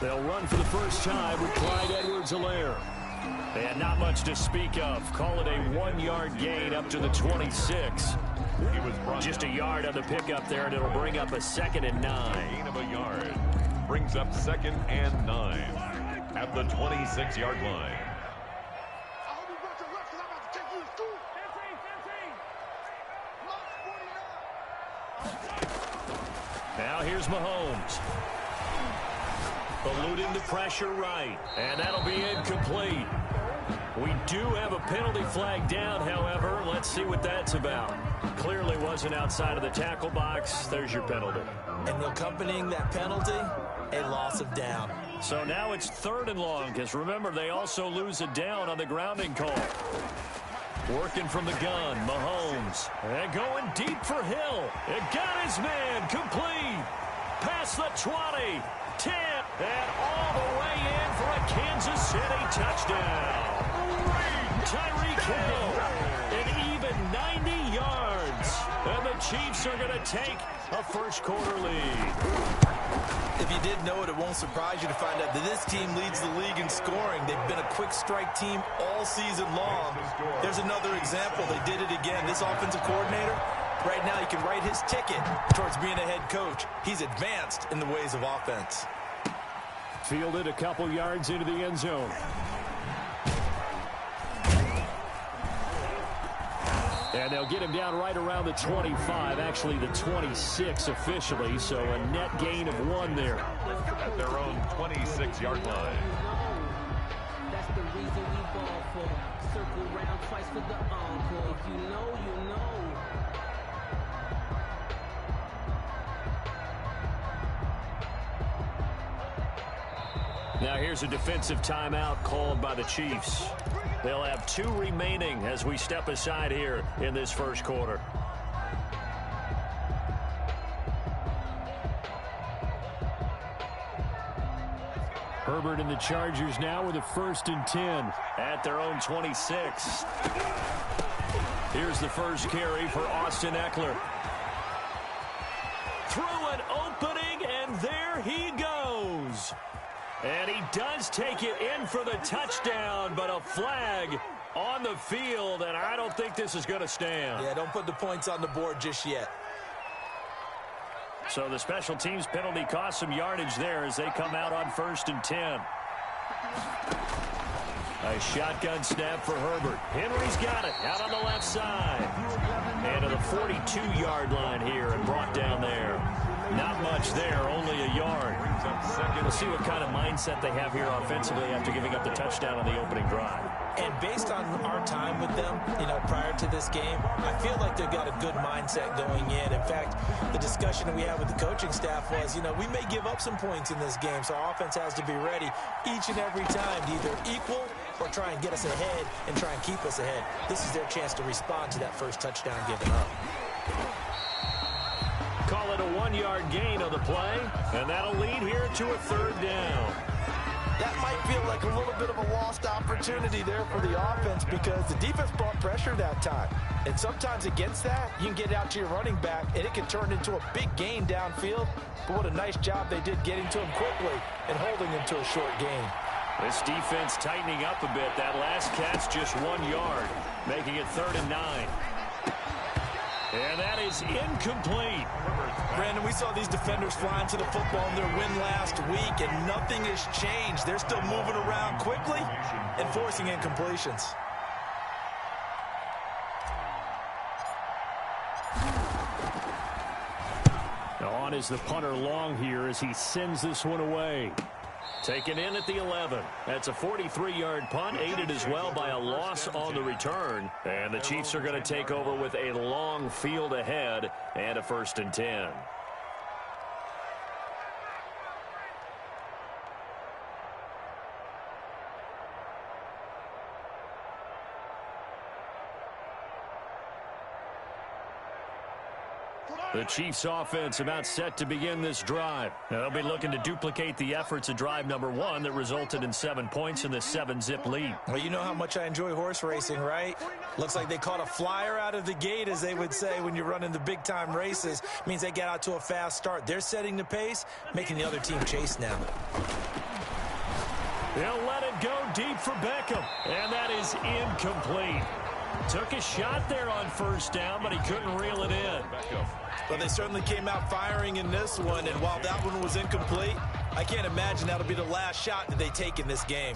They'll run for the first time with Clyde Edwards-Helaire. And not much to speak of. Call it a 1-yard gain up to the 26. Just a yard on the pickup there, and it'll bring up a 2nd and 9. Gain of a yard. Brings up 2nd and 9 at the 26-yard line. Now here's Mahomes. Eluding the pressure right, and that'll be incomplete. We do have a penalty flag down, however. Let's see what that's about. Clearly wasn't outside of the tackle box. There's your penalty. And accompanying that penalty, a loss of down. So now it's 3rd and long, because remember, they also lose a down on the grounding call. Working from the gun, Mahomes. And going deep for Hill. It got his man complete. Past the 20, 10, and all the way in for a Kansas City touchdown. Tyreek Hill, an even 90 yards. And the Chiefs are going to take a first-quarter lead. If you didn't know it, it won't surprise you to find out that this team leads the league in scoring. They've been a quick strike team all season long. There's another example. They did it again. This offensive coordinator, right now he can write his ticket towards being a head coach. He's advanced in the ways of offense. Fielded a couple yards into the end zone. And they'll get him down right around the 25, actually the 26 officially, so a net gain of 1 there. At their own 26-yard line. That's the reason we ball for. Circle round twice for the encore. If you know, you know. Now here's a defensive timeout called by the Chiefs. They'll have 2 remaining as we step aside here in this first quarter. Herbert and the Chargers now with a 1st and 10 at their own 26. Here's the first carry for Austin Eckler. Through an opening, and there he goes. And he does take it in for the touchdown, but a flag on the field, and I don't think this is going to stand. Yeah, don't put the points on the board just yet. So the special teams penalty cost some yardage there as they come out on 1st and 10. A shotgun snap for Herbert. Henry's got it out on the left side. And to the 42-yard line here and brought down there. Not much there, only a yard. We'll see what kind of mindset they have here offensively after giving up the touchdown on the opening drive. And based on our time with them, prior to this game, I feel like they've got a good mindset going in. In fact, the discussion that we had with the coaching staff was, we may give up some points in this game, so our offense has to be ready each and every time to either equal or try and get us ahead and try and keep us ahead. This is their chance to respond to that first touchdown given up. Call it a 1-yard gain on the play, and that'll lead here to a 3rd down. That might feel like a little bit of a lost opportunity there for the offense because the defense brought pressure that time. And sometimes against that, you can get out to your running back, and it can turn into a big gain downfield. But what a nice job they did getting to him quickly and holding him to a short gain. This defense tightening up a bit. That last catch just 1 yard, making it 3rd and 9. And that is incomplete. Brandon, we saw these defenders flying to the football in their win last week, and nothing has changed. They're still moving around quickly and forcing incompletions. Now on is the punter Long here as he sends this one away. Taken in at the 11. That's a 43-yard punt, aided as well by a loss on the return. And the Chiefs are going to take over with a long field ahead and a 1st and 10. The Chiefs offense about set to begin this drive. They'll be looking to duplicate the efforts of drive number 1 that resulted in 7 points in the 7-zip lead. Well, you know how much I enjoy horse racing, right? Looks like they caught a flyer out of the gate, as they would say when you're running the big-time races. Means they get out to a fast start. They're setting the pace, making the other team chase now. He'll let it go deep for Beckham. And that is incomplete. Took a shot there on first down, but he couldn't reel it in. Well, they certainly came out firing in this one, and while that one was incomplete, I can't imagine that'll be the last shot that they take in this game.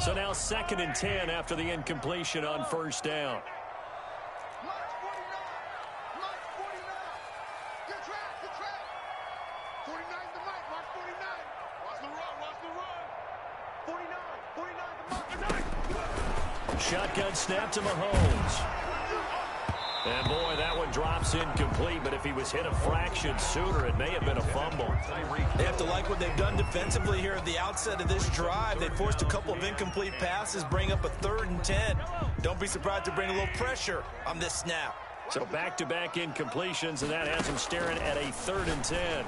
So now 2nd and 10 after the incompletion on first down. Shotgun snap to Mahomes. And, boy, that one drops incomplete, but if he was hit a fraction sooner, it may have been a fumble. They have to like what they've done defensively here at the outset of this drive. They forced a couple of incomplete passes, bring up a 3rd and 10. Don't be surprised to bring a little pressure on this snap. So back-to-back incompletions, and that has him staring at a 3rd and 10.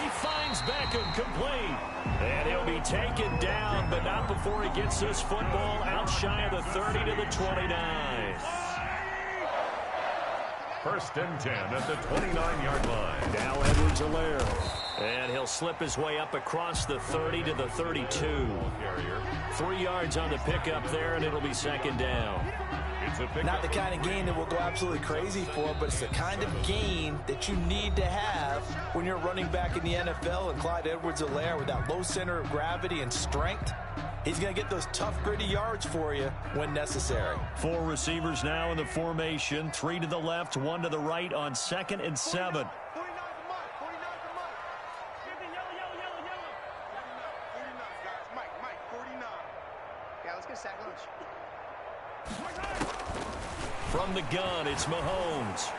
He finds Beckham complete. And he'll be taken down, but not before he gets this football out shy of the 30 to the 29. 1st and 10 at the 29-yard line. Now Edwards-Helaire. And he'll slip his way up across the 30 to the 32. 3 yards on the pickup there, and it'll be 2nd down. Not the kind of gain that will go absolutely crazy for, but it's the kind of gain that you need to have when you're running back in the NFL. And Clyde Edwards-Helaire, with that low center of gravity and strength, he's going to get those tough, gritty yards for you when necessary. 4 receivers now in the formation. 3 to the left, 1 to the right on 2nd and 7. From the gun, it's Mahomes.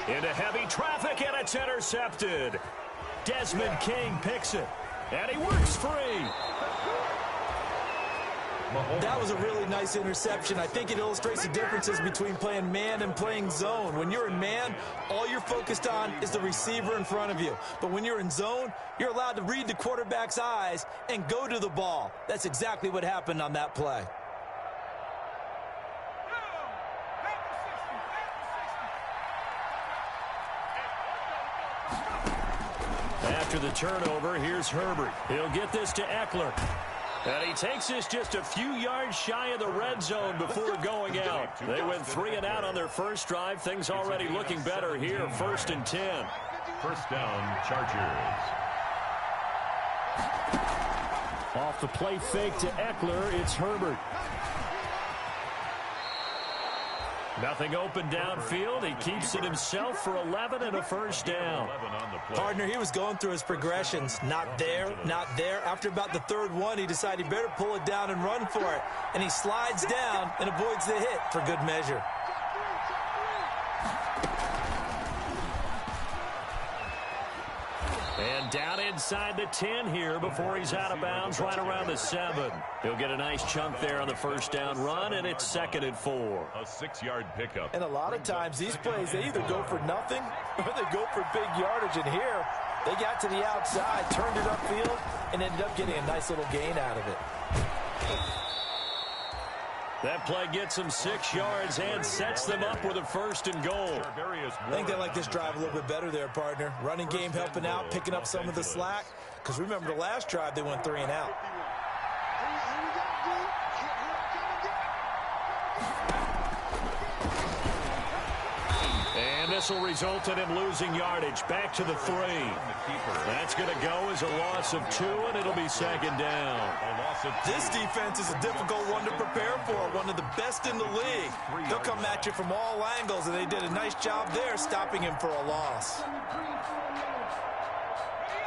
Into heavy traffic, and it's intercepted. Desmond King picks it, and he works free. That was a really nice interception. I think it illustrates the differences between playing man and playing zone. When you're in man, all you're focused on is the receiver in front of you. But when you're in zone, you're allowed to read the quarterback's eyes and go to the ball. That's exactly what happened on that play. After the turnover, here's Herbert. He'll get this to Eckler. And he takes this just a few yards shy of the red zone before going out. They went 3 and out on their first drive. Things already looking better here. 1st and 10. 1st down, Chargers. Off the play fake to Eckler, it's Herbert. Nothing open downfield. He keeps it himself for 11 and a 1st down. Partner, he was going through his progressions. Not there, not there. After about the 3rd one, he decided he better pull it down and run for it. And he slides down and avoids the hit for good measure. And down inside the 10 here before he's out of bounds right around the 7. He'll get a nice chunk there on the 1st down run, and it's 2nd and 4. A 6-yard pickup. And a lot of times these plays, they either go for nothing or they go for big yardage. And here, they got to the outside, turned it upfield, and ended up getting a nice little gain out of it. That play gets them 6 yards and sets them up with a 1st and goal. I think they like this drive a little bit better there, partner. Running game helping out, picking up some of the slack. Because remember, the last drive, they went 3 and out. And this will result in him losing yardage. Back to the 3. That's going to go as a loss of 2, and it'll be 2nd down. This defense is a difficult one to prepare for, one of the best in the league. They'll come at you from all angles, and they did a nice job there stopping him for a loss.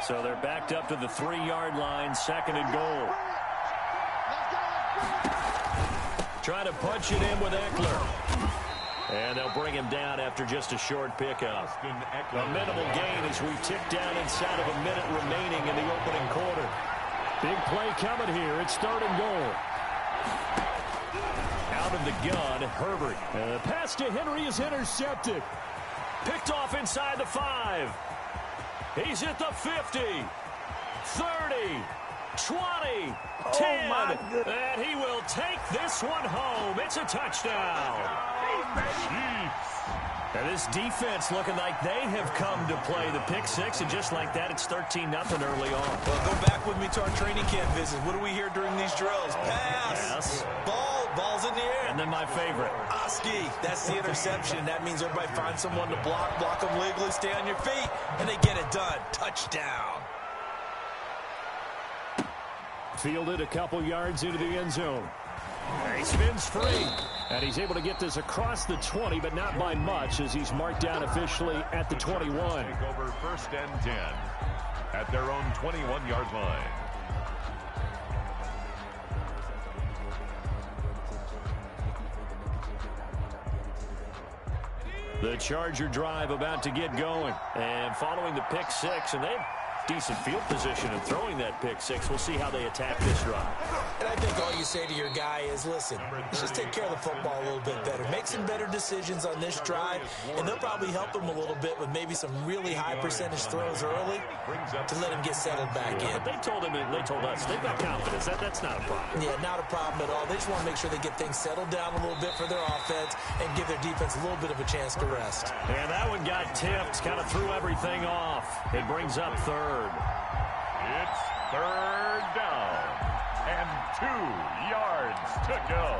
So they're backed up to the 3-yard line, 2nd and goal. Trying to punch it in with Eckler. And they'll bring him down after just a short pickup. A minimal gain as we tick down inside of a minute remaining in the opening quarter. Big play coming here. It's 3rd and goal. Out of the gun, Herbert. And the pass to Henry is intercepted. Picked off inside the 5. He's at the 50. 30. 20, 10, and he will take this one home. It's a touchdown. And this defense looking like they have come to play the pick six, and just like that, it's 13-0 early on. Well, go back with me to our training camp visit. What do we hear during these drills? Pass. Yes. Ball's in the air. And then my favorite. Oski, that's the interception. That means everybody finds someone to block them legally, stay on your feet, and they get it done. Touchdown. Fielded a couple yards into the end zone. He spins free, and he's able to get this across the 20, but not by much, as he's marked down officially at the 21. Take over 1st and 10 at their own 21-yard line. The Charger drive about to get going, and following the pick six, and they have decent field position in throwing that pick six. We'll see how they attack this drive. And I think all you say to your guy is, listen, let's just take care of the football a little bit better. Make some better decisions on this drive, and they'll probably help him a little bit with maybe some really high percentage throws early to let him get settled back in. But they told us they've got confidence. That's not a problem. Yeah, not a problem at all. They just want to make sure they get things settled down a little bit for their offense and give their defense a little bit of a chance to rest. And that one got tipped, kind of threw everything off. It brings up third. It's 3rd down and 2 yards to go.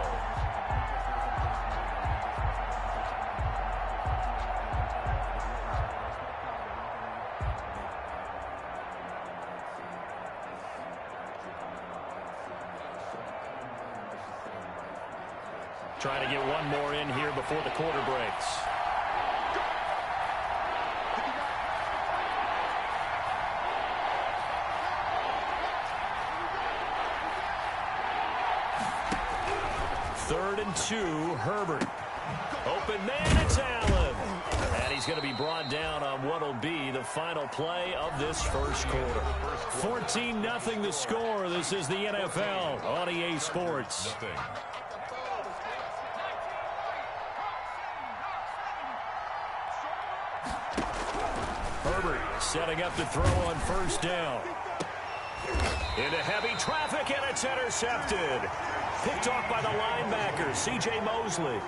Trying to get one more in here before the quarter breaks. Third and 2, Herbert. Open man, it's Allen. And he's going to be brought down on what will be the final play of this first quarter. 14-0 the score. This is the NFL on EA Sports. Herbert setting up to throw on 1st down. Into heavy traffic, and it's intercepted. Picked off by the linebacker, C.J. Mosley.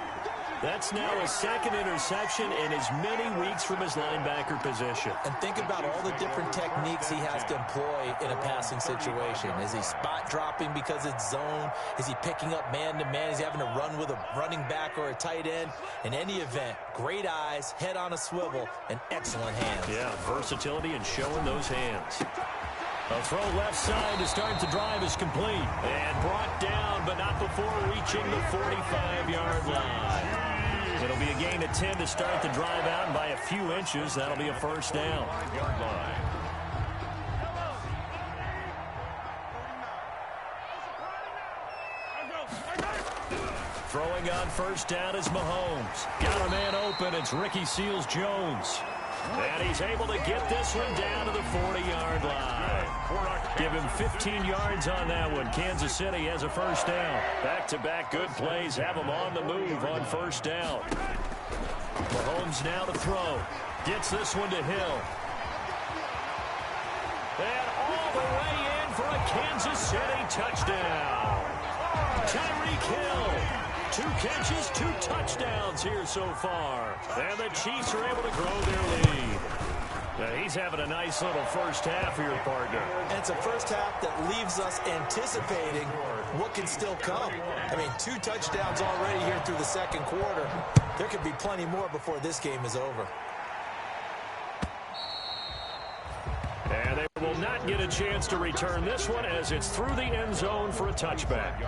That's now his 2nd interception in as many weeks from his linebacker position. And think about all the different techniques he has to employ in a passing situation. Is he spot dropping because it's zone? Is he picking up man-to-man? Is he having to run with a running back or a tight end? In any event, great eyes, head on a swivel, and excellent hands. Yeah, versatility and showing those hands. A throw left side to start the drive is complete. And brought down, but not before reaching the 45-yard line. It'll be a gain of 10 to start the drive out, and by a few inches, that'll be a 1st down. Throwing on 1st down is Mahomes. Got a man open. It's Ricky Seals-Jones. And he's able to get this one down to the 40-yard line. Give him 15 yards on that one. Kansas City has a 1st down. Back-to-back good plays have him on the move on 1st down. Mahomes now to throw. Gets this one to Hill. And all the way in for a Kansas City touchdown. Tyreek Hill. 2 catches, 2 touchdowns here so far. And the Chiefs are able to grow their lead. Now, he's having a nice little first half here, partner. And it's a first half that leaves us anticipating what can still come. I mean, 2 touchdowns already here through the 2nd quarter. There could be plenty more before this game is over. And they will not get a chance to return this one as it's through the end zone for a touchback.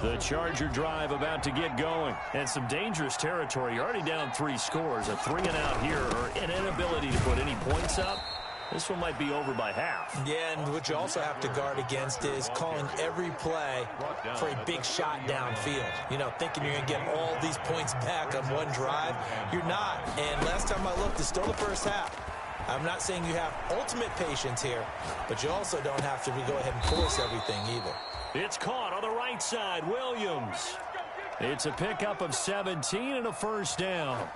The Charger drive about to get going. And some dangerous territory. You're already down 3 scores. A 3-and-out here, or an inability to put any points up. This one might be over by half. Yeah, and what you also have to guard against is calling every play for a big shot downfield. You know, thinking you're going to get all these points back on one drive. You're not. And last time I looked, it's still the first half. I'm not saying you have ultimate patience here, but you also don't have to go ahead and force everything either. It's caught on the right side. Williams. It's a pickup of 17 and a 1st down.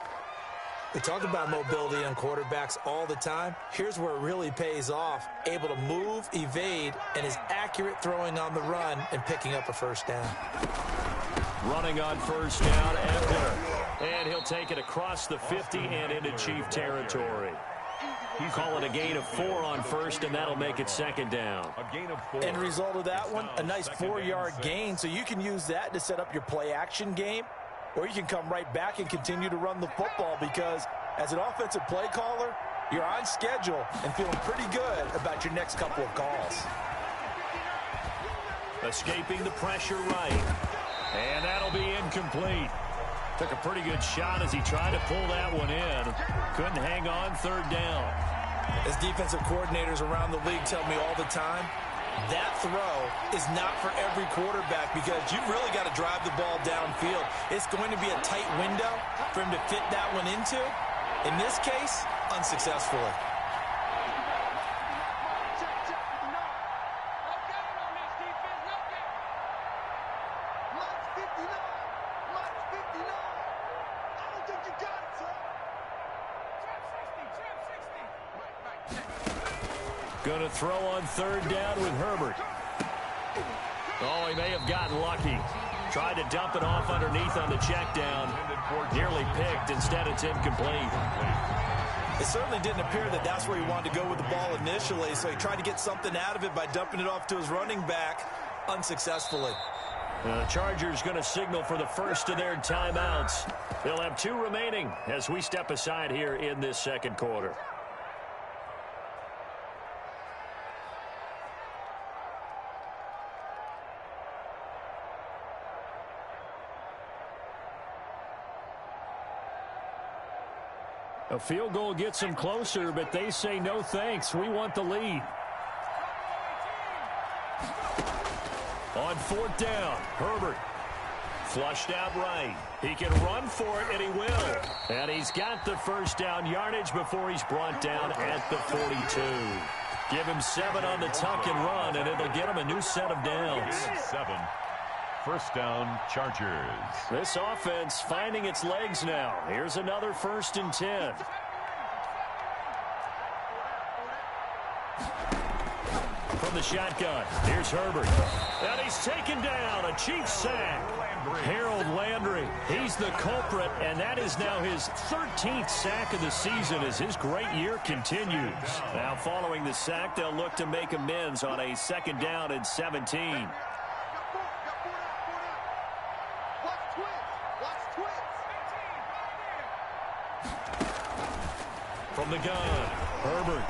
We talk about mobility on quarterbacks all the time. Here's where it really pays off. Able to move, evade, and is accurate throwing on the run and picking up a first down. Running on first down, Ebner. And he'll take it across the 50 and into Chief territory. Call it a gain of 4 on first, and that'll make it second down. A gain of 4. End result of that one, a nice 4-yard gain, so you can use that to set up your play-action game, or you can come right back and continue to run the football because as an offensive play caller, you're on schedule and feeling pretty good about your next couple of calls. Escaping the pressure right. And that'll be incomplete. Took a pretty good shot as he tried to pull that one in. Couldn't hang on third down. As defensive coordinators around the league tell me all the time, that throw is not for every quarterback because you've really got to drive the ball downfield. It's going to be a tight window for him to fit that one into. In this case, unsuccessfully. Going to throw on third down with Herbert. Oh, he may have gotten lucky. Tried to dump it off underneath on the check down. Nearly picked. Instead, it's incomplete. It certainly didn't appear that that's where he wanted to go with the ball initially, so he tried to get something out of it by dumping it off to his running back unsuccessfully. The Chargers going to signal for the first of their timeouts. They'll have 2 remaining as we step aside here in this second quarter. A field goal gets them closer, but they say no thanks. We want the lead. On fourth down, Herbert. Flushed out right. He can run for it, and he will. And he's got the first down yardage before he's brought down at the 42. Give him 7 on the tuck and run, and it'll get him a new set of downs. 7. First down, Chargers. This offense finding its legs now. Here's another 1st and 10. From the shotgun, here's Herbert. And he's taken down, a Chiefs sack. Harold Landry, he's the culprit, and that is now his 13th sack of the season as his great year continues. Now following the sack, they'll look to make amends on a 2nd down and 17. From the gun, Herbert.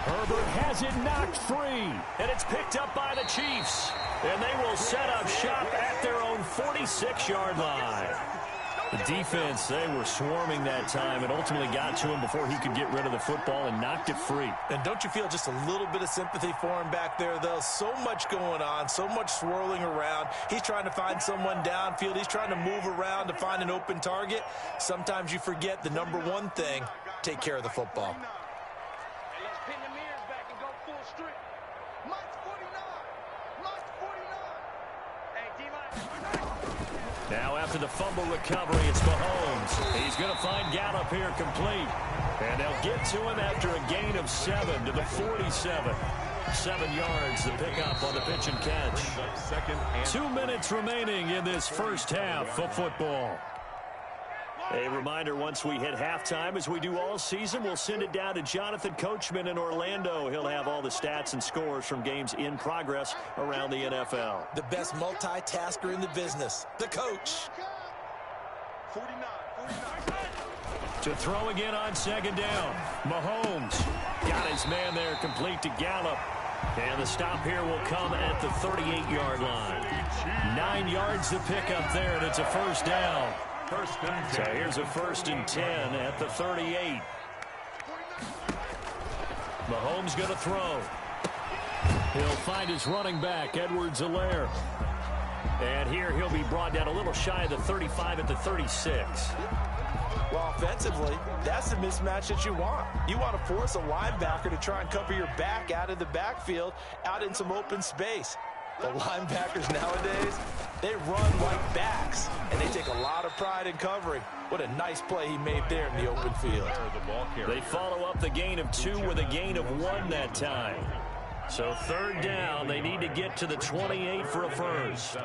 Herbert has it knocked free, and it's picked up by the Chiefs. And they will set up shop at their own 46-yard line. The defense, they were swarming that time and ultimately got to him before he could get rid of the football and knocked it free. And don't you feel just a little bit of sympathy for him back there, though? So much going on, so much swirling around. He's trying to find someone downfield. He's trying to move around to find an open target. Sometimes you forget the number one thing, take care of the football. Now after the fumble recovery, it's Mahomes. He's going to find Gallup here complete. And they'll get to him after a gain of 7 to the 47. 7 yards, the pickup on the pitch and catch. 2 minutes remaining in this first half of football. A reminder, once we hit halftime, as we do all season, we'll send it down to Jonathan Coachman in Orlando. He'll have all the stats and scores from games in progress around the NFL. The best multitasker in the business, the coach. 49. To throw again on 2nd down. Mahomes got his man there complete to Gallup. And the stop here will come at the 38-yard line. 9 yards to pick up there, and it's a first down. So here's a 1st and 10 at the 38. Mahomes going to throw. He'll find his running back, Edwards-Helaire. And here he'll be brought down a little shy of the 35 at the 36. Well, offensively, that's the mismatch that you want. You want to force a linebacker to try and cover your back out of the backfield, out in some open space. The linebackers nowadays, they run like backs, and they take a lot of pride in covering. What a nice play he made there in the open field. They follow up the gain of 2 with a gain of 1 that time. So third down, they need to get to the 28 for a first.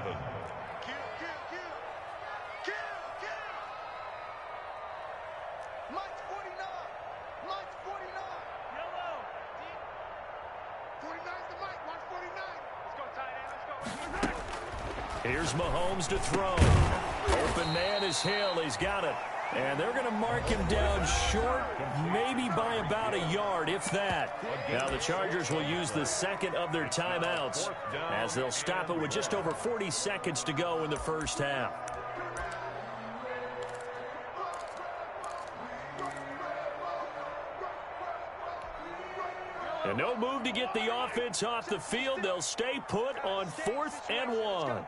Here's Mahomes to throw. Open man is Hill. He's got it. And they're going to mark him down short, maybe by about a yard, if that. Now the Chargers will use the second of their timeouts as they'll stop it with just over 40 seconds to go in the first half. And no move to get the offense off the field. They'll stay put on 4th and 1.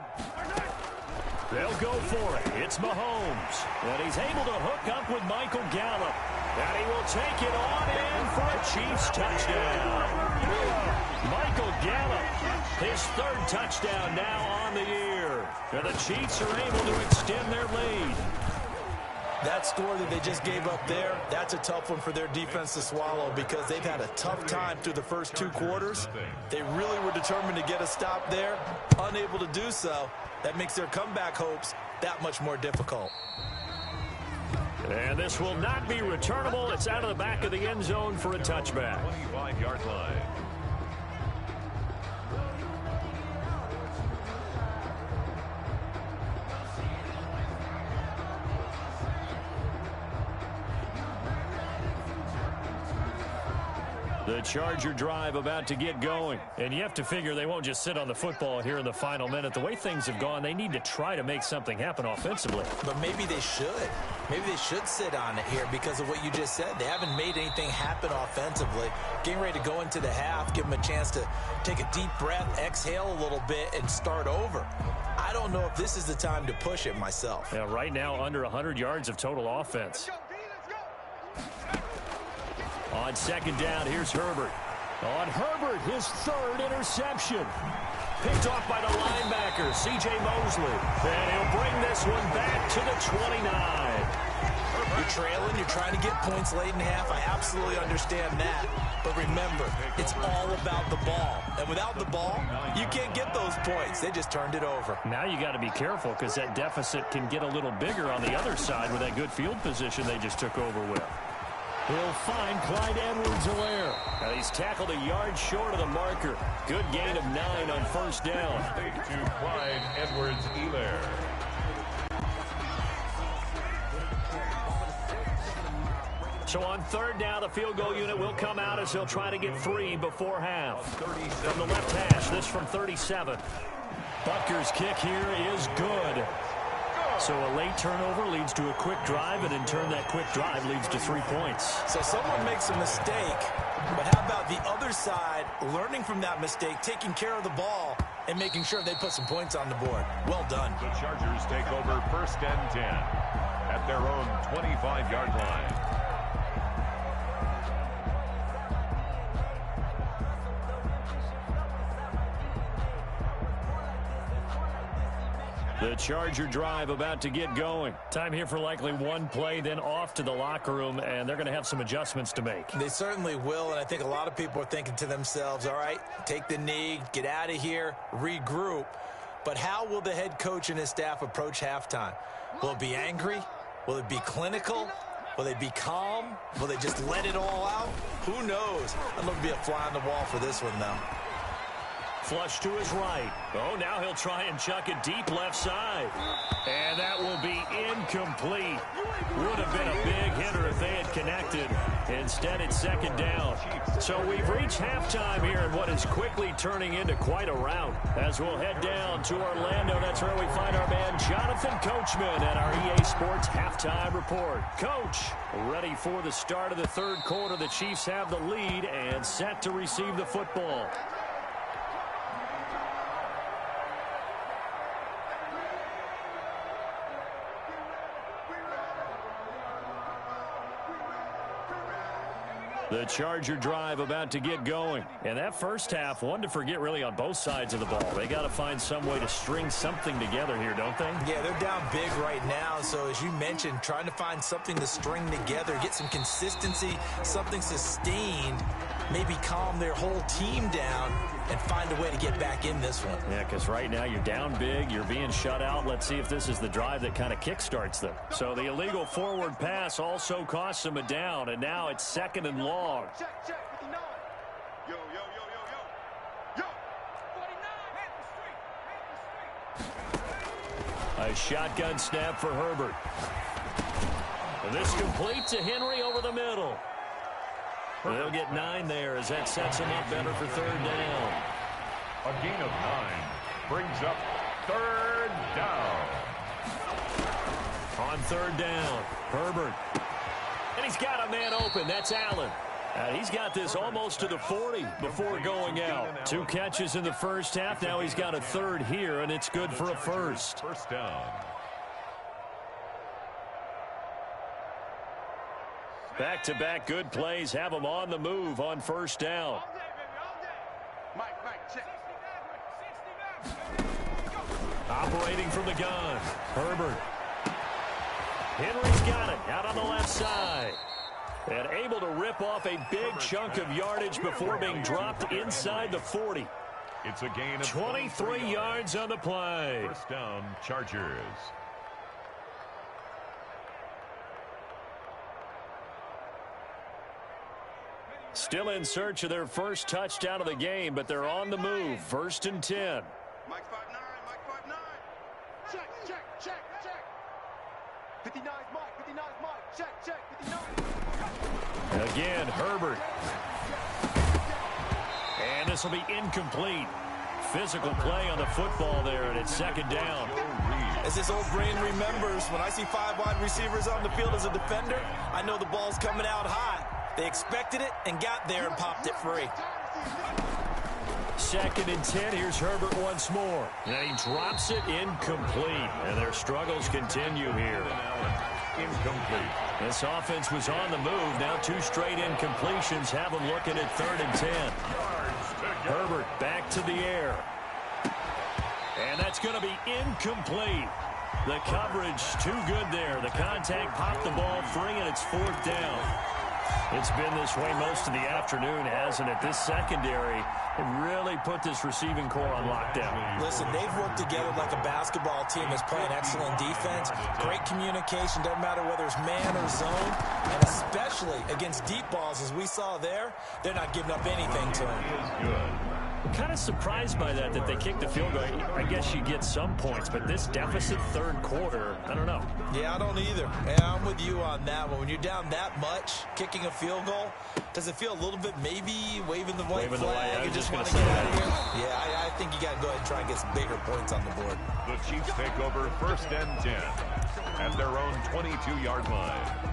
They'll go for it. It's Mahomes. And he's able to hook up with Michael Gallup. And he will take it on in for a Chiefs touchdown. Michael Gallup, his 3rd touchdown now on the year. And the Chiefs are able to extend their lead. That score that they just gave up there, that's a tough one for their defense to swallow because they've had a tough time through the first 2 quarters. They really were determined to get a stop there, unable to do so. That makes their comeback hopes that much more difficult. And this will not be returnable. It's out of the back of the end zone for a touchback. 25-yard line. The Charger drive about to get going. And you have to figure they won't just sit on the football here in the final minute. The way things have gone, they need to try to make something happen offensively. But maybe they should. Maybe they should sit on it here because of what you just said. They haven't made anything happen offensively. Getting ready to go into the half, give them a chance to take a deep breath, exhale a little bit, and start over. I don't know if this is the time to push it myself. Yeah, right now under 100 yards of total offense. On 2nd down, here's Herbert. On Herbert, his 3rd interception. Picked off by the linebacker, C.J. Mosley. And he'll bring this one back to the 29. You're trailing, you're trying to get points late in half. I absolutely understand that. But remember, it's all about the ball. And without the ball, you can't get those points. They just turned it over. Now you got to be careful because that deficit can get a little bigger on the other side with that good field position they just took over with. He'll find Clyde Edwards-Helaire. Now he's tackled a yard short of the marker. Good gain of 9 on 1st down. To Clyde Edwards-Helaire. So on 3rd down, the field goal unit will come out as he'll try to get 3 before half. From the left hash, this from 37. Butker's kick here is good. So a late turnover leads to a quick drive, and in turn that quick drive leads to 3 points. So someone makes a mistake, but how about the other side learning from that mistake, taking care of the ball, and making sure they put some points on the board? Well done. The Chargers take over 1st and 10 at their own 25-yard line. The Charger drive about to get going. Time here for likely one play, then off to the locker room, and they're going to have some adjustments to make. They certainly will, and I think a lot of people are thinking to themselves, all right, take the knee, get out of here, regroup. But how will the head coach and his staff approach halftime? Will it be angry? Will it be clinical? Will they be calm? Will they just let it all out? Who knows? I'd love to be a fly on the wall for this one, though. Flush to his right. Oh, now he'll try and chuck it deep left side. And that will be incomplete. Would have been a big hitter if they had connected. Instead, it's 2nd down. So we've reached halftime here in what is quickly turning into quite a rout. As we'll head down to Orlando, that's where we find our man Jonathan Coachman at our EA Sports Halftime Report. Coach, ready for the start of the 3rd quarter. The Chiefs have the lead and set to receive the football. The Charger drive about to get going. And that first half, one to forget really on both sides of the ball. They got to find some way to string something together here, don't they? Yeah, they're down big right now. So as you mentioned, trying to find something to string together, get some consistency, something sustained, maybe calm their whole team down and find a way to get back in this one. Yeah, because right now you're down big, you're being shut out. Let's see if this is the drive that kind of kickstarts them. So the illegal forward pass also costs them a down, and now it's 2nd and long. Check, 59. Yo, yo, yo, yo, yo. Yo. 49, A shotgun snap for Herbert. And this complete to Henry over the middle. They'll get 9 there as that sets them up better for 3rd down. A gain of 9 brings up 3rd down. On 3rd down, Herbert. And he's got a man open. That's Allen. He's got this almost to the 40 before going out. 2 catches in the first half. Now he's got a 3rd here, and it's good for a first. First down. Back-to-back good plays have them on the move on 1st down. all day, baby, all day. Mike, check. Operating from the gun, Herbert. Henry's got it out on the left side. And able to rip off a big chunk of yardage before being dropped inside the 40. It's a gain of 23 yards on the play. First down, Chargers. Still in search of their first touchdown of the game, but they're on the move. 1st and 10. Mike 5'9", Mike 5'9". Check. 59's Mike, 59's Mike. Check, 59. Again, Herbert. And this will be incomplete. Physical play on the football there, and it's 2nd down. As this old brain remembers, when I see 5 wide receivers on the field as a defender, I know the ball's coming out hot. They expected it and got there and popped it free. 2nd and 10. Here's Herbert once more. And he drops it incomplete. And their struggles continue here. Incomplete. This offense was on the move. Now 2 straight incompletions have them looking at 3rd and 10. Herbert back to the air. And that's going to be incomplete. The coverage too good there. The contact popped the ball free, and it's 4th down. It's been this way most of the afternoon, hasn't it? This secondary really put this receiving core on lockdown. Listen, they've worked together like a basketball team that's playing excellent defense. Great communication, doesn't matter whether it's man or zone. And especially against deep balls, as we saw there, they're not giving up anything to them. Good. I'm kind of surprised by that they kicked the field goal. I guess you get some points, but this deficit 3rd quarter, I don't know. Yeah, I don't either. Yeah, I'm with you on that one. When you're down that much, kicking a field goal, does it feel a little bit maybe waving the white flag? You just want to get out of here? Yeah, I think you got to go ahead and try and get some bigger points on the board. The Chiefs take over 1st and 10 at their own 22-yard line.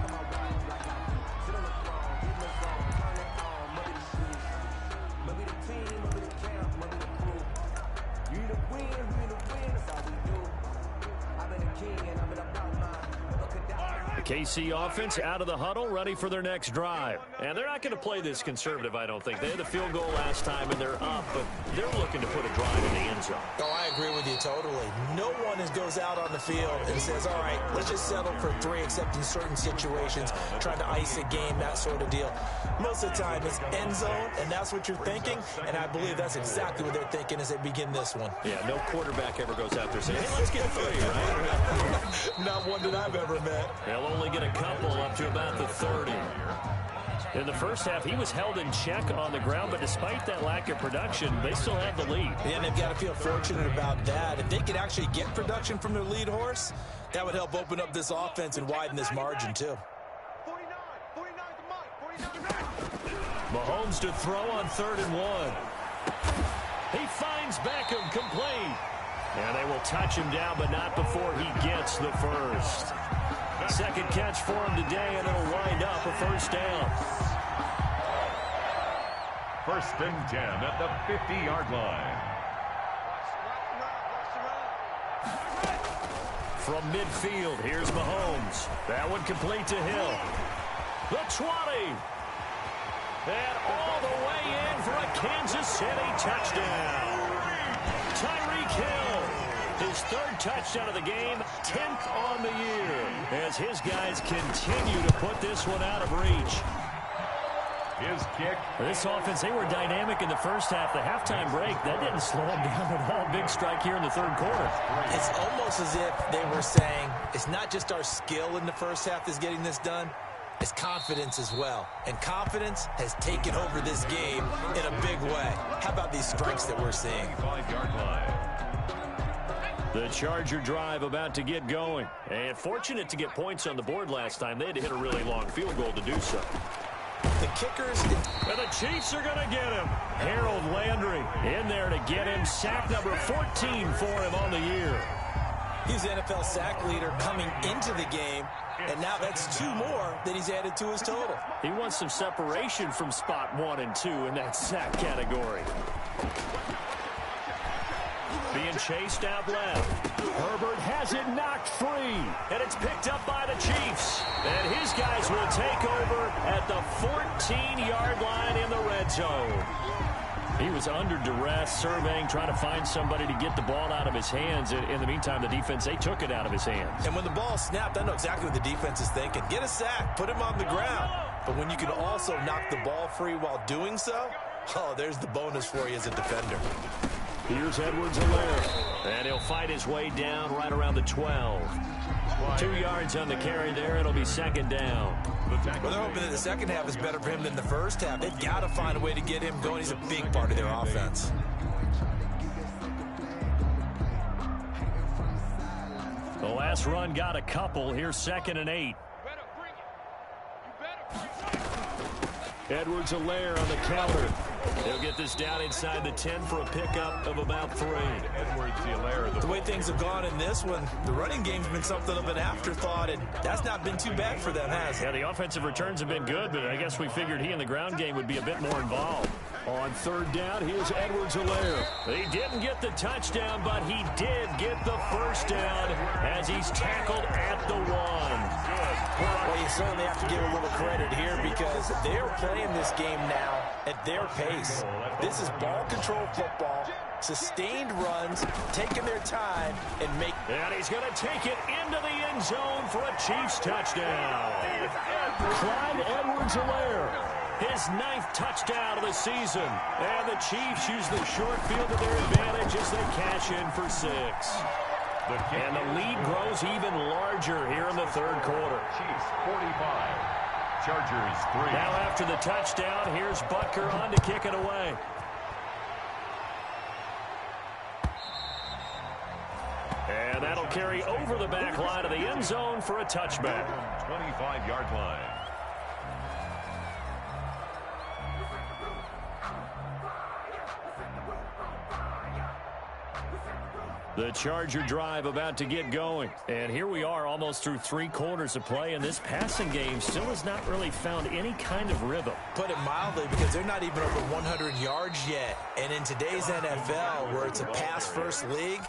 KC offense out of the huddle, ready for their next drive. And they're not going to play this conservative, I don't think. They had the field goal last time, and they're up, but they're looking to put a drive in the end zone. Oh, I agree with you totally. No one goes out on the field and says, all right, let's just settle for 3, except in certain situations, trying to ice a game, that sort of deal. Most of the time, it's end zone, and that's what you're thinking, and I believe that's exactly what they're thinking as they begin this one. Yeah, no quarterback ever goes out there saying, hey, let's get 3, right? Not one that I've ever met. They'll only get a couple up to about the 30. In the first half, he was held in check on the ground, but despite that lack of production, they still have the lead. Yeah, and they've got to feel fortunate about that. If they could actually get production from their lead horse, that would help open up this offense and widen this margin, too. 49 to Mike, 49. Mahomes to throw on 3rd and 1. He finds Beckham complete. And they will touch him down, but not before he gets the first. 2nd catch for him today, and it'll wind up a 1st down. 1st and 10 at the 50-yard line. From midfield, here's Mahomes. That one complete to Hill. The 20. And all the way in for a Kansas City touchdown. Tyreek Hill, his third touchdown of the game, 10th on the year, as his guys continue to put this one out of reach. His kick. This offense, they were dynamic in the first half. The halftime break, that didn't slow them down at all. Big strike here in the third quarter. It's almost as if they were saying, it's not just our skill in the first half that's getting this done, it's confidence as well. And confidence has taken over this game in a big way. How about these strikes that we're seeing? 5-yard line. The Charger drive about to get going. And fortunate to get points on the board last time. They had to hit a really long field goal to do so. The kickers. And the Chiefs are going to get him. Harold Landry in there to get him. Sack number 14 for him on the year. He's the NFL sack leader coming into the game, and now that's 2 more that he's added to his total. He wants some separation from spot 1 and 2 in that sack category. Being chased out left. Herbert has it knocked free. And it's picked up by the Chiefs. And his guys will take over at the 14-yard line in the red zone. He was under duress, surveying, trying to find somebody to get the ball out of his hands. In the meantime, the defense, they took it out of his hands. And when the ball snapped, I know exactly what the defense is thinking. Get a sack, put him on the ground. But when you can also knock the ball free while doing so, oh, there's the bonus for you as a defender. Here's Edwards-Helaire, and he'll fight his way down right around the 12. 2 yards on the carry there. It'll be second down. Well, they're hoping that the second half is better for him than the first half. They've got to find a way to get him going. He's a big part of their offense. The last run got a couple. Here's 2nd and 8. Edwards-Helaire on the counter. He'll get this down inside the 10 for a pickup of about 3. Edwards-Helaire. The way things have gone in this one, the running game's been something of an afterthought, and that's not been too bad for them, has it? Yeah, the offensive returns have been good, but I guess we figured he in the ground game would be a bit more involved. On 3rd down, here's Edwards-Helaire. He didn't get the touchdown, but he did get the first down as he's tackled at the 1. Well, you certainly have to give a little credit here because they're playing this game now at their pace. This is ball control football, sustained runs, taking their time, and make... And he's going to take it into the end zone for a Chiefs touchdown. Clyde Edwards-Helaire, his 9th touchdown of the season. And the Chiefs use the short field to their advantage as they cash in for 6. And the lead grows even larger here in the third quarter. Chiefs 45. Chargers 3. Now after the touchdown, here's Butker on to kick it away. And that'll carry over the back line of the end zone for a touchback. 25-yard line. The Charger drive about to get going. And here we are almost through 3 quarters of play, and this passing game still has not really found any kind of rhythm. Put it mildly, because they're not even over 100 yards yet. And in today's NFL, where it's a pass-first league,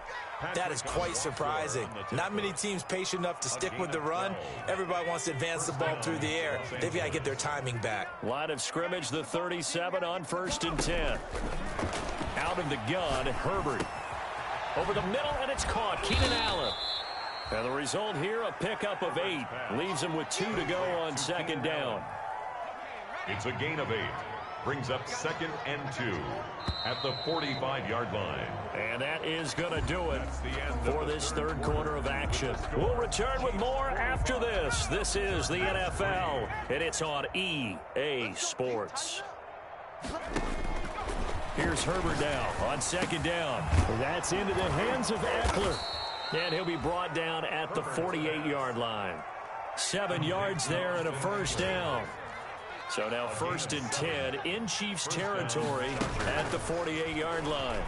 that is quite surprising. Not many teams patient enough to stick with the run. Everybody wants to advance the ball through the air. They've got to get their timing back. Line of scrimmage, the 37 on 1st and 10. Out of the gun, Herbert. Over the middle, and it's caught. Keenan Allen. And the result here, a pickup of 8. Leaves him with 2 to go on 2nd down. It's a gain of 8. Brings up 2nd and 2 at the 45-yard line. And that is going to do it for this third quarter of action. We'll return with more after this. This is the NFL, and it's on EA Sports. Here's Herbert now on 2nd down. That's into the hands of Eckler. And he'll be brought down at the 48-yard line. 7 yards there and a first down. So now 1st and 10 in Chiefs territory at the 48-yard line.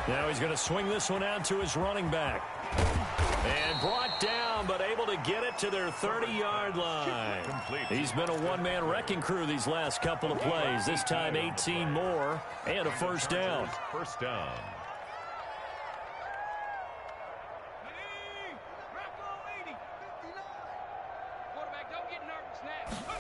Now he's going to swing this one out to his running back. And brought down, but able to get it to their 30-yard line. He's been a one-man wrecking crew these last couple of plays. This time 18 more and a first down. First down. Quarterback, don't get nervous now.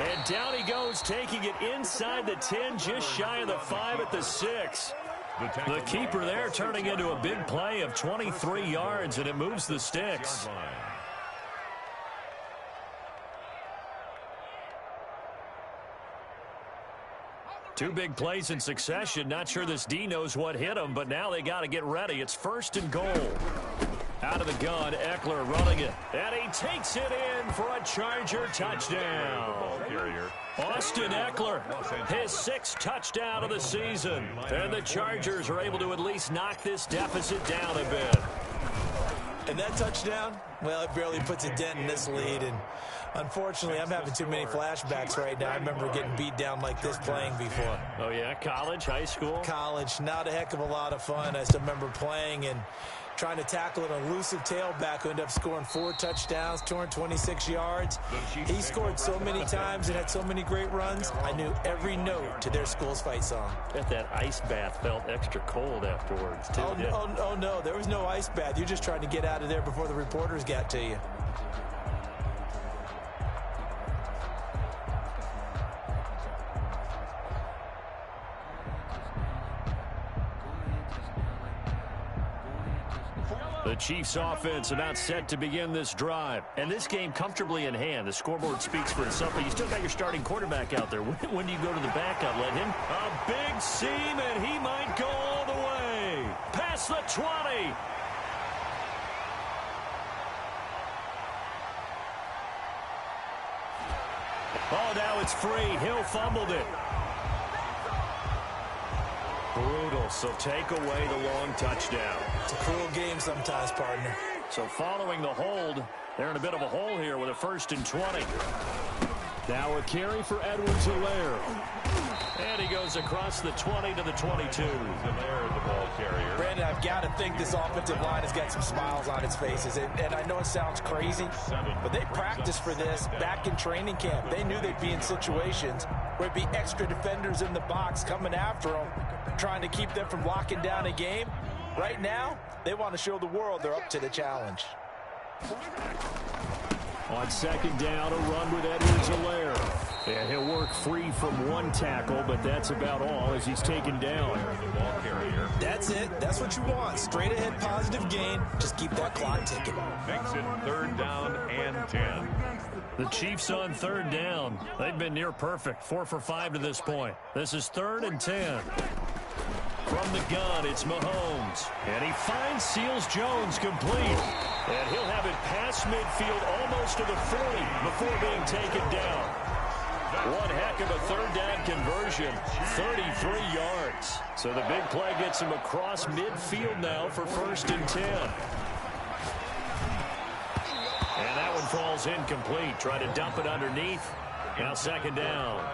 And down he goes, taking it inside the 10, just shy of the 5 at the 6. The keeper there turning into a big play of 23 yards, and it moves the sticks. Two big plays in succession. Not sure this D knows what hit him, but now they got to get ready. It's 1st and goal. Out of the gun, Eckler running it. And he takes it in for a Charger touchdown. Austin Eckler, his 6th touchdown of the season. And the Chargers are able to at least knock this deficit down a bit. And that touchdown, well, it barely puts a dent in this lead. And unfortunately, I'm having too many flashbacks right now. I remember getting beat down like this playing before. Oh, yeah? College, high school? College. Not a heck of a lot of fun. I still remember playing and trying to tackle an elusive tailback who ended up scoring 4 touchdowns, 226 yards. He scored so many times and had so many great runs. I knew every note to their school's fight song. Bet that ice bath felt extra cold afterwards, too. Oh, no, there was no ice bath. You're just trying to get out of there before the reporters got to you. The Chiefs offense about set to begin this drive. And this game comfortably in hand. The scoreboard speaks for itself, but you still got your starting quarterback out there. When do you go to the backup? Let him. A big seam, and he might go all the way. Past the 20. Oh, now it's free. Hill fumbled it. Brutal, so take away the long touchdown. It's a cruel game sometimes, partner. So following the hold, they're in a bit of a hole here with a 1st and 20. Now a carry for Edwards-Helaire. And he goes across the 20 to the 22. Helaire, the ball carrier. Brandon, I've got to think this offensive line has got some smiles on its faces. And I know it sounds crazy, but they practiced for this back in training camp. They knew they'd be in situations where it'd be extra defenders in the box coming after them, trying to keep them from locking down a game. Right now, they want to show the world they're up to the challenge. On 2nd down, a run with Edwards-Helaire. And he'll work free from one tackle, but that's about all as he's taken down. That's it. That's what you want. Straight ahead positive gain. Just keep that clock ticking. Makes it 3rd down and 10. The Chiefs on 3rd down. They've been near perfect. 4 for 5 to this point. This is 3rd and 10. From the gun, it's Mahomes. And he finds Seals-Jones complete. And he'll have it past midfield almost to the 40 before being taken down. One heck of a 3rd down conversion, 33 yards. So the big play gets him across midfield now for 1st and 10. And that one falls incomplete. Try to dump it underneath. Now 2nd down.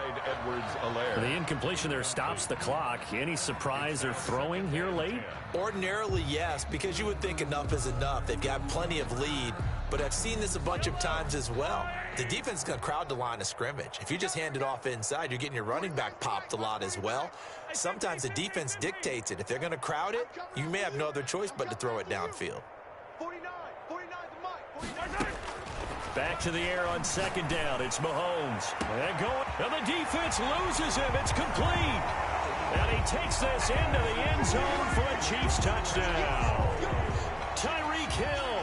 The incompletion there stops the clock. Any surprise they're throwing here late? Ordinarily, yes, because you would think enough is enough. They've got plenty of lead, but I've seen this a bunch of times as well. The defense is going to crowd the line of scrimmage. If you just hand it off inside, you're getting your running back popped a lot as well. Sometimes the defense dictates it. If they're going to crowd it, you may have no other choice but to throw it downfield. 49 the mic, 49. Back to the air on 2nd down. It's Mahomes. And going. And the defense loses him. It's complete. And he takes this into the end zone for a Chiefs touchdown. Tyreek Hill,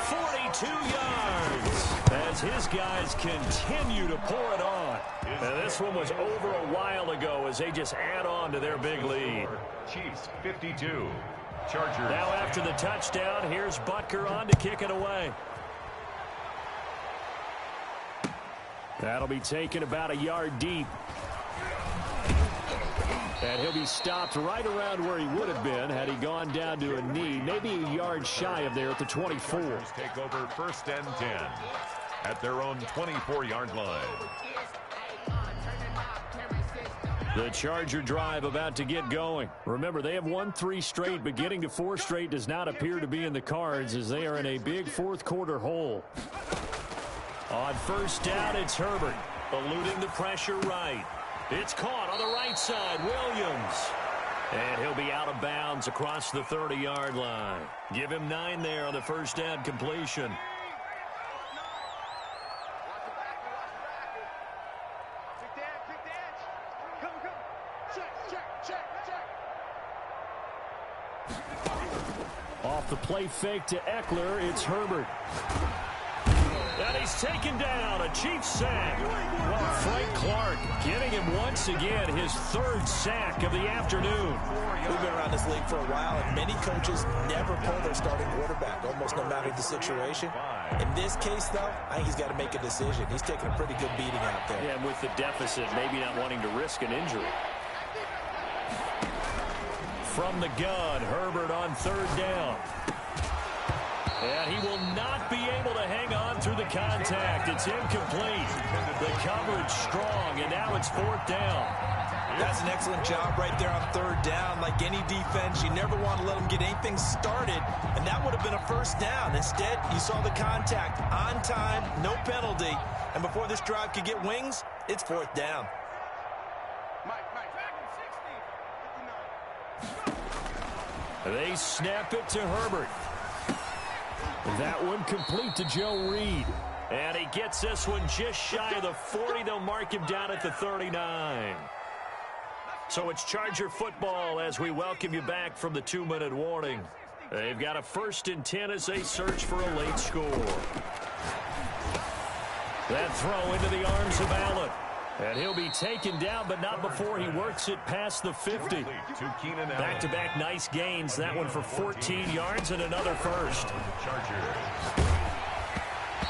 42 yards. As his guys continue to pour it on. And this one was over a while ago as they just add on to their big lead. Chiefs 52. Chargers. Now after the touchdown, here's Butker on to kick it away. That'll be taken about a yard deep. And he'll be stopped right around where he would have been had he gone down to a knee, maybe a yard shy of there at the 24. Take over 1st and 10 at their own 24-yard line. The Charger drive about to get going. Remember, they have won 3 straight, but getting to 4 straight does not appear to be in the cards as they are in a big 4th quarter hole. On 1st down, it's Herbert, eluding the pressure right. It's caught on the right side, Williams. And he'll be out of bounds across the 30-yard line. Give him 9 there on the 1st down completion. Off the play fake to Eckler, it's Herbert. And he's taken down, a Chiefs sack. Well, Frank Clark getting him once again his third sack of the afternoon. We've been around this league for a while, and many coaches never pull their starting quarterback, almost no matter the situation. In this case, though, I think he's got to make a decision. He's taking a pretty good beating out there. Yeah, and with the deficit, maybe not wanting to risk an injury. From the gun, Herbert on third down. And he will not be able to hang on through the contact. It's incomplete. The coverage strong, and now it's fourth down. That's an excellent job right there on third down. Like any defense, you never want to let them get anything started, and that would have been a first down. Instead, you saw the contact on time, no penalty, and before this drive could get wings, it's fourth down. They snap it to Herbert. That one complete to Joe Reed. And he gets this one just shy of the 40. They'll mark him down at the 39. So it's Charger football as we welcome you back from the 2-minute warning. They've got a 1st and 10 as they search for a late score. That throw into the arms of Allen. And he'll be taken down, but not before he works it past the 50. Back-to-back nice gains. That one for 14 yards and another first.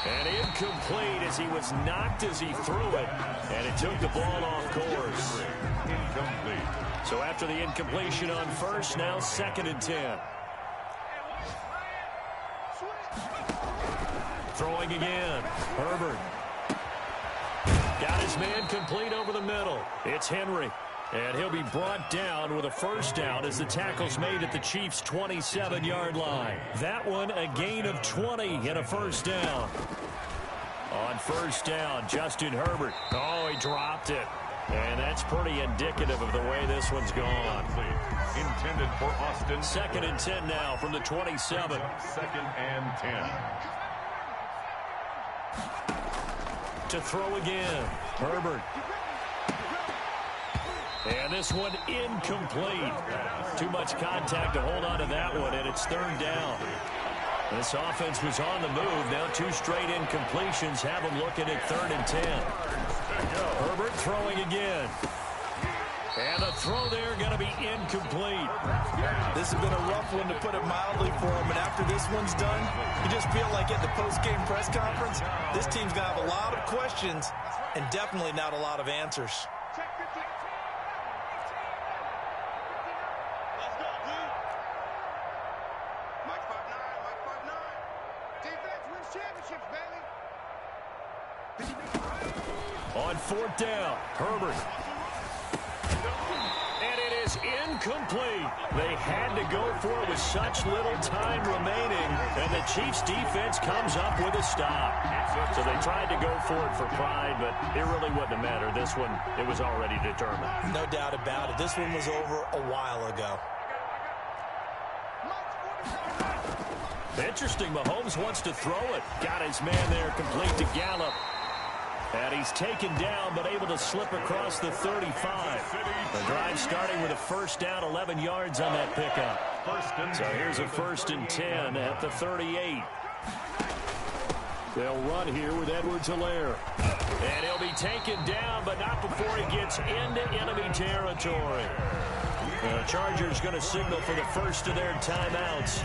And incomplete as he was knocked as he threw it. And it took the ball off course. Incomplete. So after the incompletion on first, now 2nd and 10. Throwing again. Herbert. Got his man complete over the middle. It's Henry. And he'll be brought down with a first down as the tackle's made at the Chiefs' 27-yard line. That one a gain of 20 and a first down. On first down, Justin Herbert. Oh, he dropped it. And that's pretty indicative of the way this one's gone. Intended for Austin. 2nd and 10 now from the 27. 2nd and 10. To throw again, Herbert. And this one incomplete. Too much contact to hold on to that one, and it's 3rd down. This offense was on the move. Now 2 straight incompletions have them looking at 3rd and 10. Herbert throwing again. And the throw there going to be incomplete. This has been a rough one, to put it mildly, for him. And after this one's done, you just feel like at the post-game press conference, this team's going to have a lot of questions and definitely not a lot of answers. Mike 5'9", Defense wins championships, baby. On 4th down, Herbert. Incomplete. They had to go for it with such little time remaining, and the Chiefs defense comes up with a stop. So they tried to go for it for pride, but it really wouldn't have mattered. This one, it was already determined. No doubt about it. This one was over a while ago. Interesting, Mahomes wants to throw it. Got his man there complete to Gallup. And he's taken down, but able to slip across the 35. The drive starting with a first down, 11 yards on that pickup. So here's a 1st and 10 at the 38. They'll run here with Edwards-Helaire. And he'll be taken down, but not before he gets into enemy territory. The Chargers going to signal for the first of their timeouts,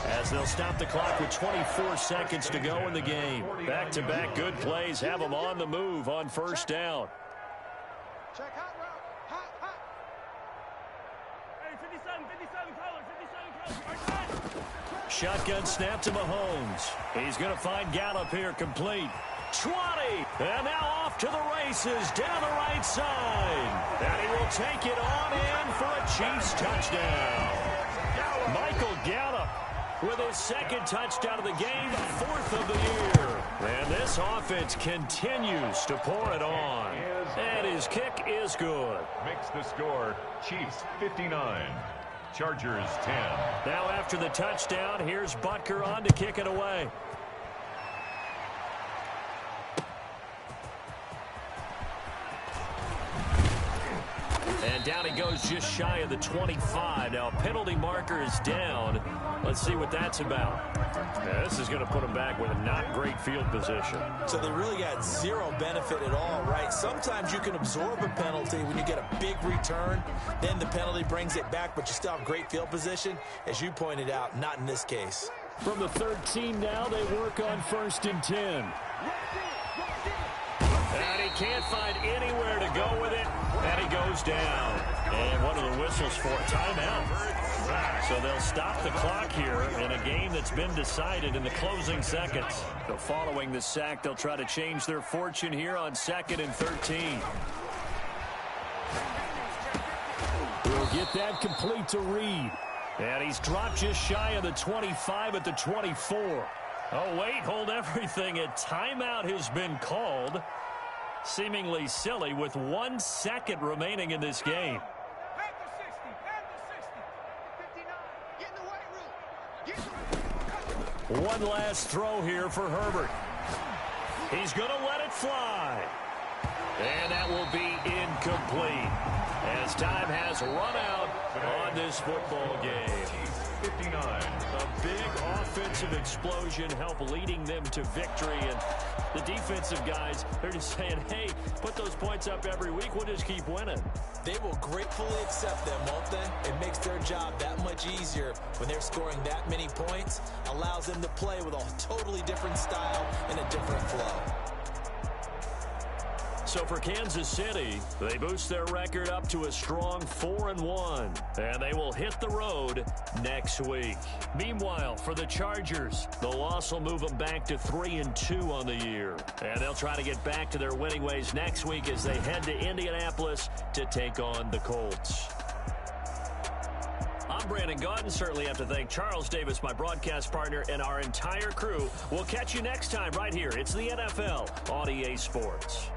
as they'll stop the clock with 24 seconds to go in the game. Back-to-back good plays have them on the move on first down. Check hot route. Hot. Hey, 57 color. Shotgun snap to Mahomes. He's going to find Gallup here complete. 20. And now off to the races down the right side. And he will take it on in for a Chiefs touchdown. Michael Gallup with his 2nd touchdown of the game, 4th of the year. And this offense continues to pour it on. And his kick is good. Makes the score Chiefs 59, Chargers 10. Now after the touchdown, here's Butker on to kick it away. And down he goes just shy of the 25. Now, penalty marker is down. Let's see what that's about. Yeah, this is going to put him back with a not great field position. So they really got zero benefit at all, right? Sometimes you can absorb a penalty when you get a big return. Then the penalty brings it back, but you still have great field position. As you pointed out, not in this case. From the 13 now, they work on 1st and 10. And he can't find anywhere to go with it, and he goes down. And what are the whistles for? Timeout. So they'll stop the clock here in a game that's been decided in the closing seconds. So following the sack, they'll try to change their fortune here on 2nd and 13. We'll get that complete to Reed. And he's dropped just shy of the 25 at the 24. Oh, wait, hold everything. A timeout has been called. Seemingly silly with 1 second remaining in this game. One last throw here for Herbert. He's going to let it fly. And that will be incomplete as time has run out on this football game. 59. A big offensive explosion helped leading them to victory. And the defensive guys, they're just saying, hey, put those points up every week. We'll just keep winning. They will gratefully accept them, won't they? It makes their job that much easier when they're scoring that many points. Allows them to play with a totally different style and a different flow. So for Kansas City, they boost their record up to a strong 4-1, and they will hit the road next week. Meanwhile, for the Chargers, the loss will move them back to 3-2 on the year, and they'll try to get back to their winning ways next week as they head to Indianapolis to take on the Colts. I'm Brandon Gaudin. Certainly have to thank Charles Davis, my broadcast partner, and our entire crew. We'll catch you next time right here. It's the NFL on EA Sports.